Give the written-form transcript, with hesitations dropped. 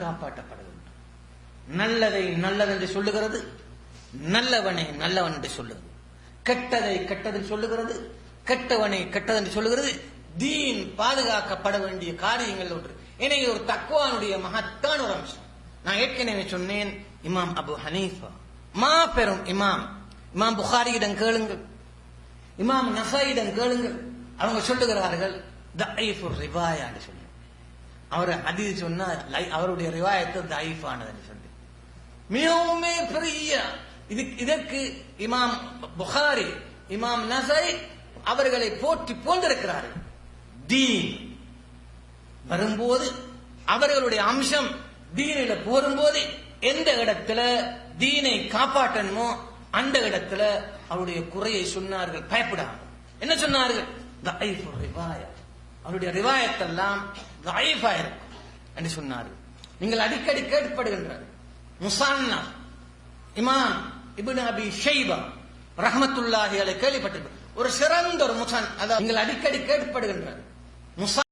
காப்பாற்றப்பட வேண்டும். நல்லதை நல்லதென்று சொல்லுகிறது, நல்லவனை நல்லவன் என்று சொல்லுகிறது. கெட்டதை கெட்டது சொல்லுகிறது, கெட்டவனை கெட்டதென்று சொல்லுகிறது. தீன் பாதுகாக்கப்பட வேண்டிய காரியங்கள் ஒன்று. எனவே ஒரு தக்வானுடைய மகத்தான ஒரு அம்சம். நான் ஏற்கனவே சொன்னேன், இமாம் அபு ஹனீஃபா மாபெரும் இமாம். இமாம் புகாரியிடம் கேளுங்கள், இமாம் நசாயிடம் கேளுங்கள். அவங்க சொல்லுகிறார்கள் தஈஃபுர் ரிவாயா என்று சொல்லி. அவர் ஹதீஸ் சொன்னா அவருடைய ரிவாயத்து தஈஃபானது என்று சொல்லி மிகவும் பெரிய இதற்கு இமாம் புகாரி, இமாம் நசாய் அவர்களை போற்றி போன்றிருக்கிறார்கள். தீன் வரும்போது அவர்களுடைய அம்சம் தீனில போரும்போது எந்த இடத்துல தீனை காப்பாற்றணுமோ அந்த இடத்துல அவருடைய குறையை சொன்னார்கள். பயப்படாம என்ன சொன்னார்கள்? தஈஃபுர் ரிவாயா, அவருடைய ரிவாயத்தெல்லாம் தஈஃபா இருக்கும் என்று சொன்னார்கள். நீங்கள் அடிக்கடி கேட்கப்படுகின்ற முஸன்னஃப் இமாம் இப்னு அபி ஷைபா ரஹ்மத்துல்லாஹி அலைஹி கேள்விப்பட்டிருப்பீர்கள். ஒரு சிறந்த ஒரு முஸன்னஃப், அதாவது நீங்கள் அடிக்கடி கேட்கப்படுகின்ற